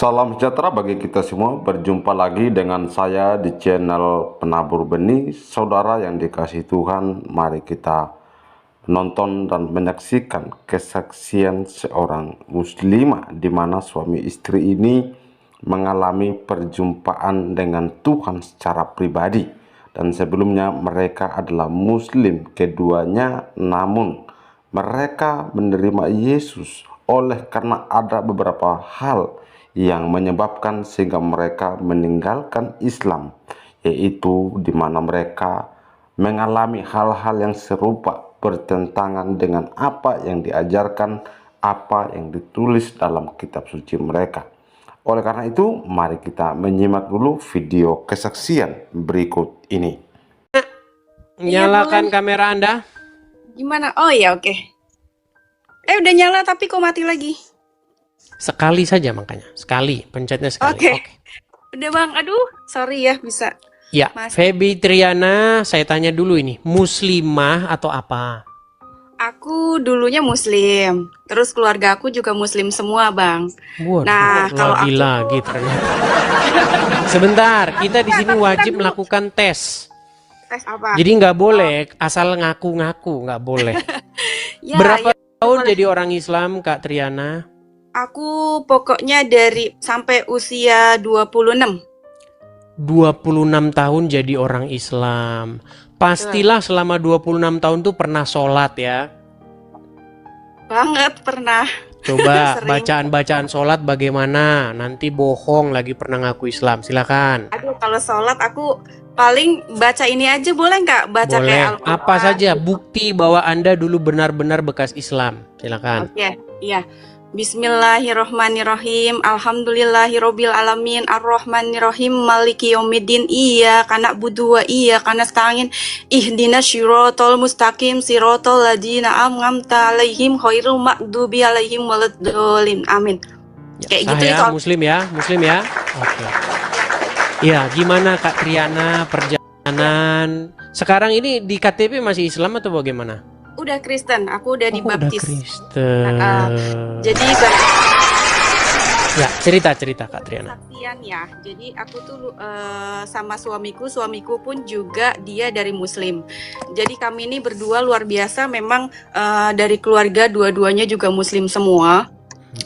Salam sejahtera bagi kita semua. Berjumpa lagi dengan saya di channel Penabur Benih. Saudara yang dikasihi Tuhan, mari kita menonton dan menyaksikan kesaksian seorang muslimah di mana suami istri ini mengalami perjumpaan dengan Tuhan secara pribadi. Dan sebelumnya mereka adalah muslim keduanya, namun mereka menerima Yesus oleh karena ada beberapa hal yang menyebabkan sehingga mereka meninggalkan Islam, yaitu di mana mereka mengalami hal-hal yang serupa bertentangan dengan apa yang diajarkan, apa yang ditulis dalam kitab suci mereka. Oleh karena itu, mari kita menyimak dulu video kesaksian berikut ini. Nyalakan kamera Anda. Gimana? Oh ya, oke. Udah nyala tapi kok mati lagi? Sekali saja makanya. Sekali, pencetnya sekali. Oke. Udah Bang, aduh, sorry ya bisa. Ya, Feby Triana, saya tanya dulu ini, muslimah atau apa? Aku dulunya muslim, terus keluarga aku juga muslim semua Bang. Waduh, Nah, kalau aku lagi ternyata. Sebentar, kita di sini wajib melakukan tes. tes apa? Jadi nggak boleh asal ngaku-ngaku, nggak boleh. Ya, Berapa tahun boleh. jadi orang Islam, Kak Triana? Aku pokoknya dari sampai usia 26. 26 tahun jadi orang Islam. Pastilah selama 26 tahun tuh pernah sholat ya. Banget pernah. Coba Sering. bacaan-bacaan sholat bagaimana? Nanti bohong lagi pernah ngaku Islam. Silakan. Aduh, kalau sholat aku paling baca ini aja boleh nggak? Baca Boleh. kayak Al-Quran. Apa saja bukti bahwa Anda dulu benar-benar bekas Islam. Silakan. Oke, iya. Bismillahirrohmanirrohim. Alhamdulillahirobbil alamin. Arrohmanirrohim. Maliki yaumiddin. Iyyaka na'budu wa iyyaka nasta'in. Ihdinas syirotol mustaqim. Sirotol ladina amngamta alaihim khairul maghdubi alaihim waladdallin. Amin. Ya, Kayak gitu ya, itu. Muslim ya, Muslim ya. Oke. Ya, gimana Kak Triana perjalanan? Sekarang ini di KTP masih Islam atau bagaimana? Udah Kristen, aku udah dibaptis. Udah Kristen. Jadi ya, cerita Kak Triana. kesaksian ya. Jadi aku tuh sama suamiku pun juga dia dari Muslim. Jadi kami ini berdua luar biasa. Memang dari keluarga dua-duanya juga Muslim semua.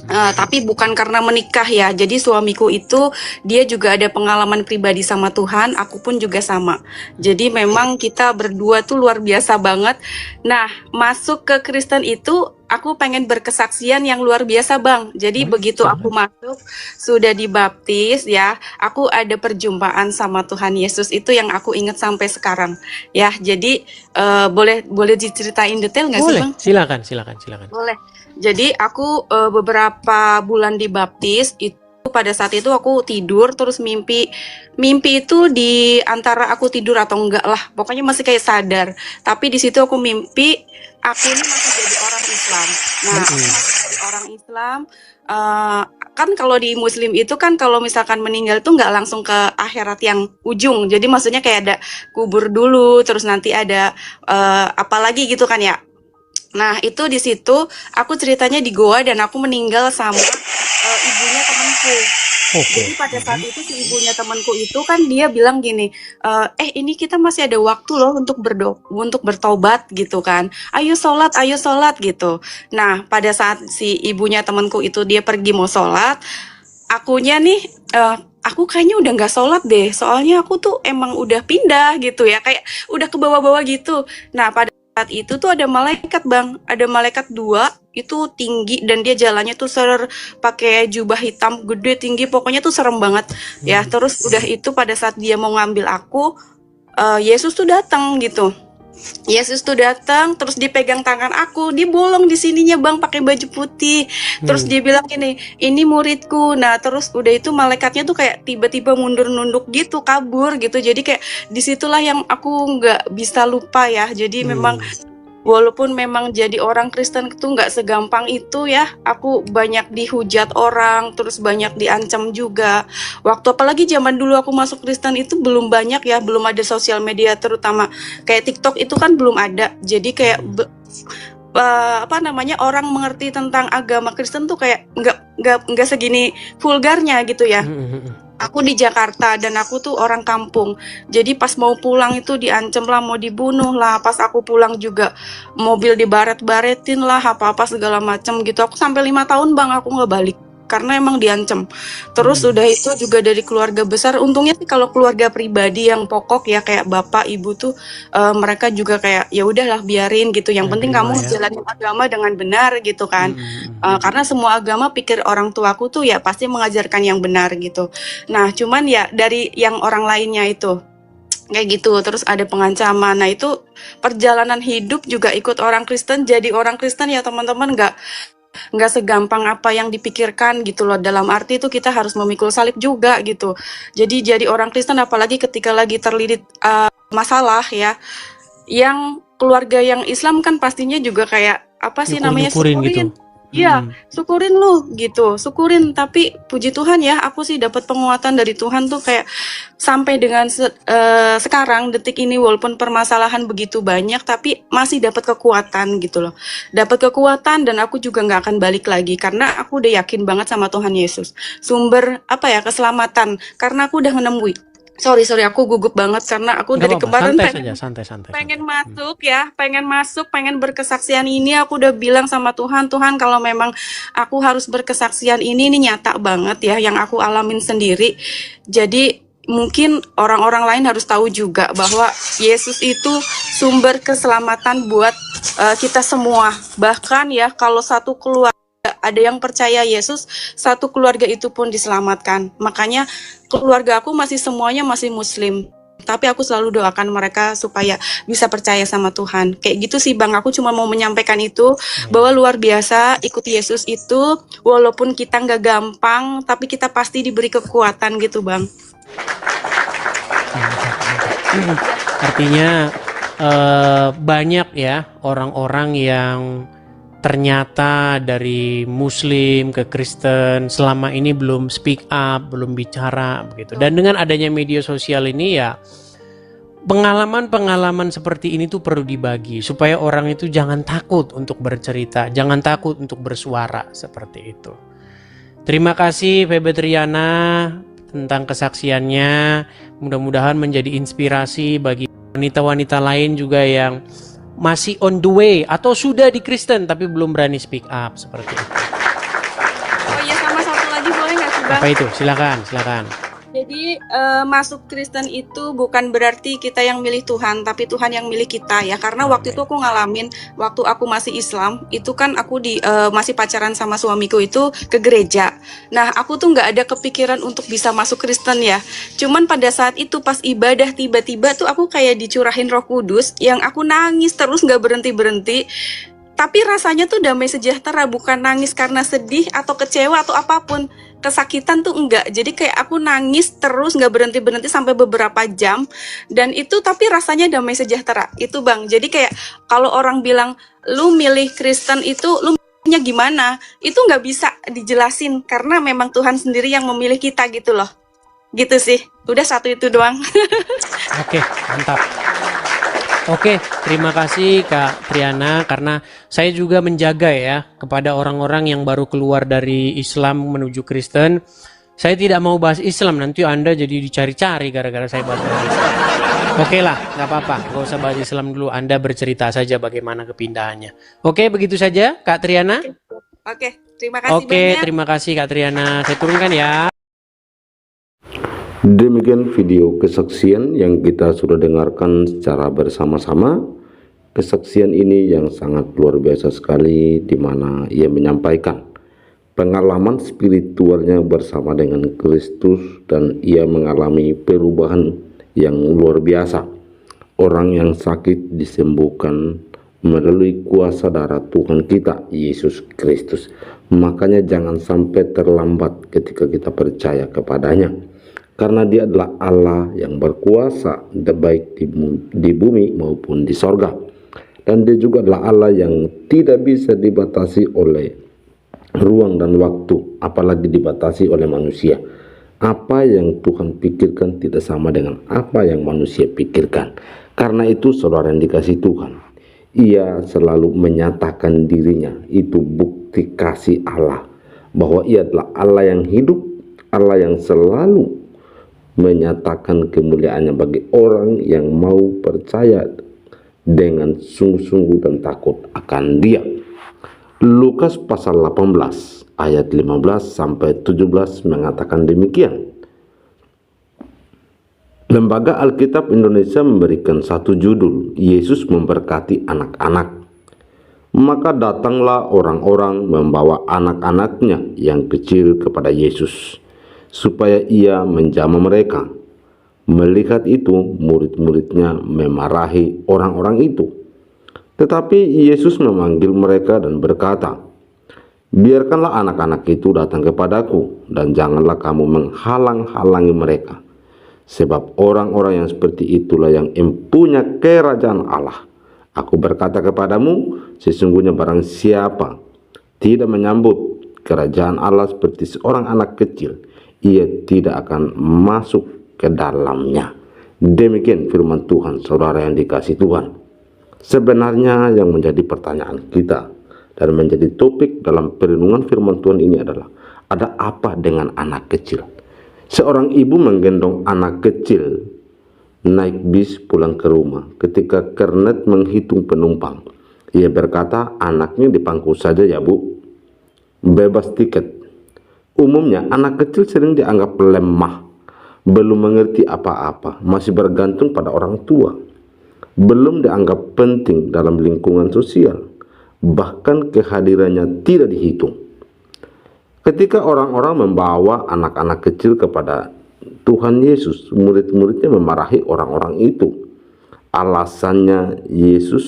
Tapi bukan karena menikah ya. Jadi suamiku itu dia juga ada pengalaman pribadi sama Tuhan. Aku pun juga sama. Jadi memang kita berdua tuh luar biasa banget. Nah, masuk ke Kristen itu aku pengen berkesaksian yang luar biasa Bang. Jadi begitu aku masuk sudah dibaptis ya, aku ada perjumpaan sama Tuhan Yesus. Itu yang aku ingat sampai sekarang ya. Jadi boleh diceritain detail nggak sih Bang? Silakan. Boleh. Jadi aku beberapa bulan dibaptis itu, pada saat itu aku tidur terus mimpi itu di antara aku tidur atau enggak lah, pokoknya masih kayak sadar. Tapi di situ aku mimpi aku ini masih jadi orang Islam. Nah, aku masih jadi orang Islam. Kan kalau di Muslim itu kan kalau misalkan meninggal tuh nggak langsung ke akhirat yang ujung. Jadi maksudnya kayak ada kubur dulu, terus nanti ada apa lagi gitu kan ya. Nah, itu di situ aku ceritanya di goa dan aku meninggal sama ibunya temanku. Jadi pada saat itu si ibunya temanku itu kan dia bilang gini, ini kita masih ada waktu loh untuk bertobat gitu kan. Ayo sholat gitu. Nah, pada saat si ibunya temanku itu dia pergi mau sholat, akunya nih aku kayaknya udah nggak sholat deh. Soalnya aku tuh emang udah pindah gitu ya, kayak udah ke bawah-bawah gitu. Nah, pada saat itu tuh ada malaikat Bang, ada malaikat 2 itu tinggi dan dia jalannya tuh pakai jubah hitam gede tinggi, pokoknya tuh serem banget ya. Terus udah itu pada saat dia mau ngambil aku, Yesus tuh datang gitu. Yesus tuh datang terus dipegang tangan aku, dibolong di sininya Bang pakai baju putih. Terus dia bilang gini, ini muridku. Nah, terus udah itu malaikatnya tuh kayak tiba-tiba mundur nunduk gitu, kabur gitu. Jadi kayak disitulah yang aku nggak bisa lupa ya. Jadi memang walaupun memang jadi orang Kristen itu nggak segampang itu ya. Aku banyak dihujat orang, terus banyak diancam juga. Waktu apalagi zaman dulu aku masuk Kristen itu belum banyak ya, belum ada sosial media terutama kayak TikTok itu kan belum ada. Jadi kayak apa namanya, orang mengerti tentang agama Kristen tuh kayak nggak segini vulgarnya gitu ya. Aku di Jakarta dan aku tuh orang kampung. Jadi pas mau pulang itu diancam lah, mau dibunuh lah. Pas aku pulang juga mobil dibaret-baretin lah, apa-apa segala macam gitu. Aku sampai 5 tahun Bang aku nggak balik karena emang diancam. Terus udah itu juga dari keluarga besar. Untungnya sih kalau keluarga pribadi yang pokok ya kayak bapak ibu tuh mereka juga kayak ya udahlah biarin gitu. Yang penting kamu jalanin agama dengan benar gitu kan. Karena semua agama pikir orang tuaku tuh ya pasti mengajarkan yang benar gitu. Nah cuman ya dari yang orang lainnya itu kayak gitu, terus ada pengancaman. Nah itu perjalanan hidup juga ikut orang Kristen. Jadi orang Kristen ya teman-teman nggak segampang apa yang dipikirkan gitu loh. Dalam arti itu kita harus memikul salib juga gitu. Jadi orang Kristen apalagi ketika lagi terlilit masalah ya, yang keluarga yang Islam kan pastinya juga kayak apa sih namanya, Syukurin syukurin. gitu. Iya, syukurin lu gitu, syukurin. Tapi puji Tuhan ya, aku sih dapat penguatan dari Tuhan tuh kayak sampai dengan sekarang detik ini walaupun permasalahan begitu banyak, tapi masih dapat kekuatan gitu loh. Dapat kekuatan dan aku juga nggak akan balik lagi karena aku udah yakin banget sama Tuhan Yesus. Sumber apa ya, keselamatan. Karena aku udah menemui. Sorry aku gugup banget karena aku Nggak dari apa-apa, kemarin santai pengen saja, santai. pengen masuk ya, pengen berkesaksian ini. Aku udah bilang sama Tuhan, Tuhan kalau memang aku harus berkesaksian ini nyata banget ya yang aku alamin sendiri. Jadi mungkin orang-orang lain harus tahu juga bahwa Yesus itu sumber keselamatan buat kita semua. Bahkan ya kalau satu keluarga ada yang percaya Yesus, satu keluarga itu pun diselamatkan. Makanya keluarga aku masih semuanya masih Muslim. Tapi aku selalu doakan mereka supaya bisa percaya sama Tuhan. Kayak gitu sih Bang, aku cuma mau menyampaikan itu. Bahwa luar biasa ikut Yesus itu. Walaupun kita nggak gampang, tapi kita pasti diberi kekuatan gitu Bang. Artinya banyak ya orang-orang yang ternyata dari Muslim ke Kristen selama ini belum speak up, belum bicara begitu. Dan dengan adanya media sosial ini ya pengalaman-pengalaman seperti ini tuh perlu dibagi supaya orang itu jangan takut untuk bercerita, jangan takut untuk bersuara seperti itu. Terima kasih Febe Triana tentang kesaksiannya. Mudah-mudahan menjadi inspirasi bagi wanita-wanita lain juga yang masih on the way atau sudah di Kristen tapi belum berani speak up seperti itu. Oh iya, sama satu lagi boleh nggak sih Bang? Apa itu? Silakan. Jadi masuk Kristen itu bukan berarti kita yang milih Tuhan, tapi Tuhan yang milih kita ya. Karena waktu itu aku ngalamin, waktu aku masih Islam, itu kan aku masih pacaran sama suamiku itu ke gereja. Nah aku tuh nggak ada kepikiran untuk bisa masuk Kristen ya. Cuman pada saat itu pas ibadah tiba-tiba tuh aku kayak dicurahin Roh Kudus, yang aku nangis terus nggak berhenti-berhenti. Tapi rasanya tuh damai sejahtera, bukan nangis karena sedih atau kecewa atau apapun. Kesakitan tuh enggak. Jadi kayak aku nangis terus nggak berhenti-berhenti sampai beberapa jam. Dan itu tapi rasanya damai sejahtera. Itu Bang. Jadi kayak kalau orang bilang lu milih Kristen itu lu milihnya gimana? Itu nggak bisa dijelasin karena memang Tuhan sendiri yang memilih kita gitu loh. Gitu sih. Udah satu itu doang. Oke, mantap. Oke, terima kasih Kak Triana karena saya juga menjaga ya kepada orang-orang yang baru keluar dari Islam menuju Kristen. Saya tidak mau bahas Islam, nanti Anda jadi dicari-cari gara-gara saya bahas Islam. Oke lah, nggak apa-apa, nggak usah bahas Islam dulu. Anda bercerita saja bagaimana kepindahannya. Oke, begitu saja Kak Triana. Oke, terima kasih Oke, banyak. terima kasih Kak Triana. Saya turunkan ya. Demikian video kesaksian yang kita sudah dengarkan secara bersama-sama. Kesaksian ini yang sangat luar biasa sekali, di mana ia menyampaikan pengalaman spiritualnya bersama dengan Kristus dan ia mengalami perubahan yang luar biasa. Orang yang sakit disembuhkan melalui kuasa darah Tuhan kita, Yesus Kristus. Makanya jangan sampai terlambat ketika kita percaya kepadanya. Karena dia adalah Allah yang berkuasa baik di bumi maupun di sorga. Dan dia juga adalah Allah yang tidak bisa dibatasi oleh ruang dan waktu, apalagi dibatasi oleh manusia. Apa yang Tuhan pikirkan tidak sama dengan apa yang manusia pikirkan. Karena itu saudara yang dikasihi Tuhan, Ia selalu menyatakan dirinya. Itu bukti kasih Allah, bahwa ia adalah Allah yang hidup, Allah yang selalu menyatakan kemuliaannya bagi orang yang mau percaya dengan sungguh-sungguh dan takut akan Dia. Lukas pasal 18 ayat 15 sampai 17 mengatakan demikian. Lembaga Alkitab Indonesia memberikan satu judul, Yesus memberkati anak-anak. Maka datanglah orang-orang membawa anak-anaknya yang kecil kepada Yesus, supaya ia menjamah mereka. Melihat itu, murid-muridnya memarahi orang-orang itu. Tetapi Yesus memanggil mereka dan berkata, "Biarkanlah anak-anak itu datang kepadaku, dan janganlah kamu menghalang-halangi mereka. Sebab orang-orang yang seperti itulah yang empunya kerajaan Allah. Aku berkata kepadamu, sesungguhnya barang siapa tidak menyambut kerajaan Allah seperti seorang anak kecil, ia tidak akan masuk ke dalamnya." Demikian firman Tuhan, saudara yang dikasihi Tuhan. Sebenarnya yang menjadi pertanyaan kita dan menjadi topik dalam perenungan firman Tuhan ini adalah, ada apa dengan anak kecil? Seorang ibu menggendong anak kecil naik bis pulang ke rumah. Ketika kernet menghitung penumpang, ia berkata, "Anaknya di pangku saja ya Bu, bebas tiket." Umumnya anak kecil sering dianggap lemah, belum mengerti apa-apa, masih bergantung pada orang tua, belum dianggap penting dalam lingkungan sosial, bahkan kehadirannya tidak dihitung. Ketika orang-orang membawa anak-anak kecil kepada Tuhan Yesus, murid-muridnya memarahi orang-orang itu. Alasannya, Yesus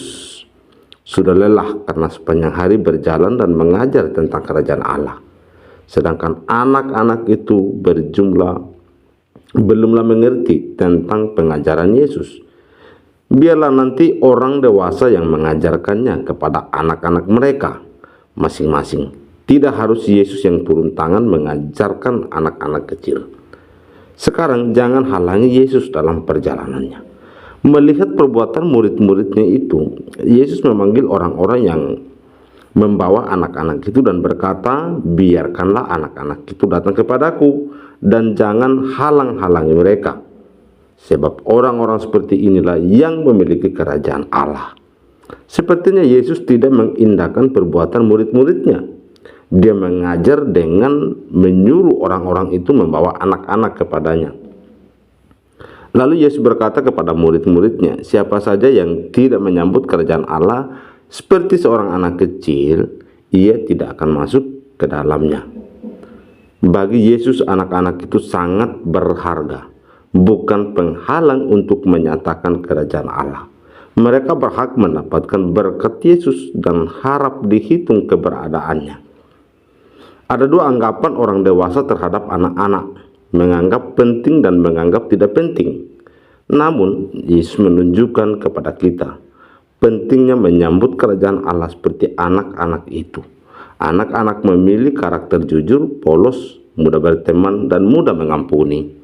sudah lelah karena sepanjang hari berjalan dan mengajar tentang kerajaan Allah. Sedangkan anak-anak itu belumlah mengerti tentang pengajaran Yesus. Biarlah nanti orang dewasa yang mengajarkannya kepada anak-anak mereka masing-masing. Tidak harus Yesus yang turun tangan mengajarkan anak-anak kecil. Sekarang jangan halangi Yesus dalam perjalanannya. Melihat perbuatan murid-muridnya itu, Yesus memanggil orang-orang yang membawa anak-anak itu dan berkata, "Biarkanlah anak-anak itu datang kepadaku, dan jangan halang-halangi mereka. Sebab orang-orang seperti inilah yang memiliki kerajaan Allah." Sepertinya Yesus tidak mengindahkan perbuatan murid-muridnya. Dia mengajar dengan menyuruh orang-orang itu membawa anak-anak kepadanya. Lalu Yesus berkata kepada murid-muridnya, "Siapa saja yang tidak menyambut kerajaan Allah seperti seorang anak kecil, ia tidak akan masuk ke dalamnya." Bagi Yesus, anak-anak itu sangat berharga, bukan penghalang untuk menyatakan kerajaan Allah. Mereka berhak mendapatkan berkat Yesus dan harap dihitung keberadaannya. Ada dua anggapan orang dewasa terhadap anak-anak, menganggap penting dan menganggap tidak penting. Namun, Yesus menunjukkan kepada kita pentingnya menyambut kerajaan Allah seperti anak-anak itu. Anak-anak memilih karakter jujur, polos, mudah berteman, dan mudah mengampuni.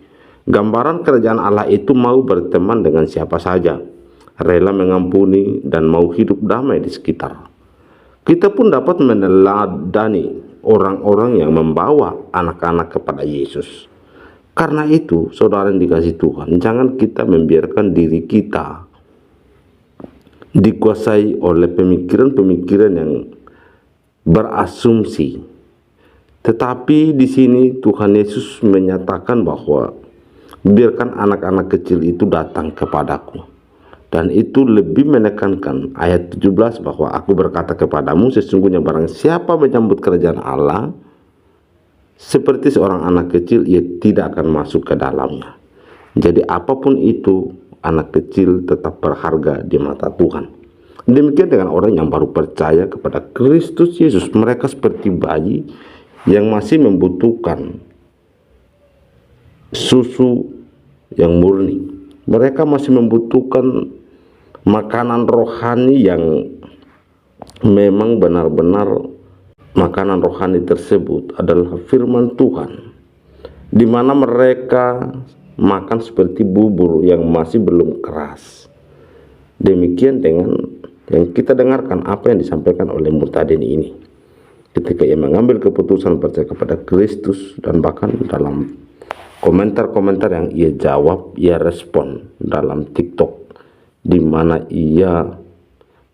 Gambaran kerajaan Allah itu mau berteman dengan siapa saja, rela mengampuni, dan mau hidup damai di sekitar. Kita pun dapat meneladani orang-orang yang membawa anak-anak kepada Yesus. Karena itu, saudara yang dikasihi Tuhan, jangan kita membiarkan diri kita dikuasai oleh pemikiran-pemikiran yang berasumsi. Tetapi di sini Tuhan Yesus menyatakan bahwa biarkan anak-anak kecil itu datang kepadaku. Dan itu lebih menekankan ayat 17 bahwa aku berkata kepadamu, sesungguhnya barang siapa menyambut kerajaan Allah seperti seorang anak kecil, ia tidak akan masuk ke dalamnya. Jadi apapun itu, anak kecil tetap berharga di mata Tuhan. Demikian dengan orang yang baru percaya kepada Kristus Yesus. Mereka seperti bayi yang masih membutuhkan susu yang murni. Mereka masih membutuhkan makanan rohani yang memang benar-benar makanan rohani tersebut adalah firman Tuhan, di mana mereka makan seperti bubur yang masih belum keras. Demikian dengan yang kita dengarkan apa yang disampaikan oleh Murtadin ini ketika ia mengambil keputusan percaya kepada Kristus, dan bahkan dalam komentar-komentar yang ia jawab, ia respon dalam TikTok, di mana ia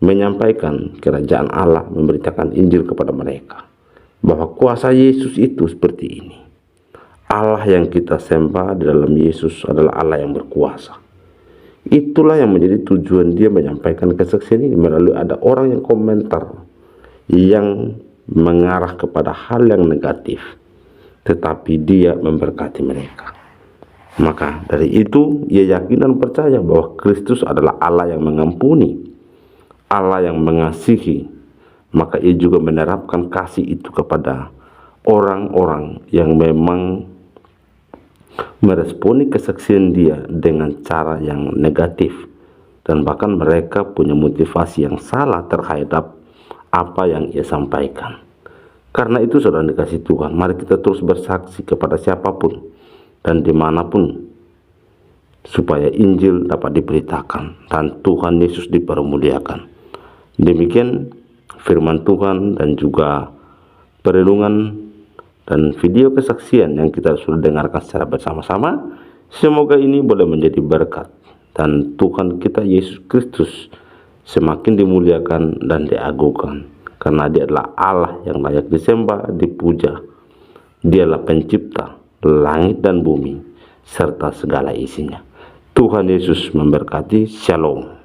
menyampaikan kerajaan Allah, memberitakan Injil kepada mereka, bahwa kuasa Yesus itu seperti ini. Allah yang kita sembah di dalam Yesus adalah Allah yang berkuasa. Itulah yang menjadi tujuan dia menyampaikan kesaksian ini, melalui ada orang yang komentar yang mengarah kepada hal yang negatif, tetapi dia memberkati mereka. Maka dari itu ia yakin dan percaya bahwa Kristus adalah Allah yang mengampuni, Allah yang mengasihi. Maka ia juga menerapkan kasih itu kepada orang-orang yang memang meresponi kesaksian dia dengan cara yang negatif, dan bahkan mereka punya motivasi yang salah terhadap apa yang ia sampaikan. Karena itu saudara dikasih Tuhan, mari kita terus bersaksi kepada siapapun dan dimanapun, supaya Injil dapat diberitakan dan Tuhan Yesus dipermuliakan. Demikian firman Tuhan dan juga perenungan dan video kesaksian yang kita sudah dengarkan secara bersama-sama. Semoga ini boleh menjadi berkat, dan Tuhan kita Yesus Kristus semakin dimuliakan dan diagungkan, karena dia adalah Allah yang layak disembah, dipuja. Dialah pencipta langit dan bumi serta segala isinya. Tuhan Yesus memberkati. Shalom.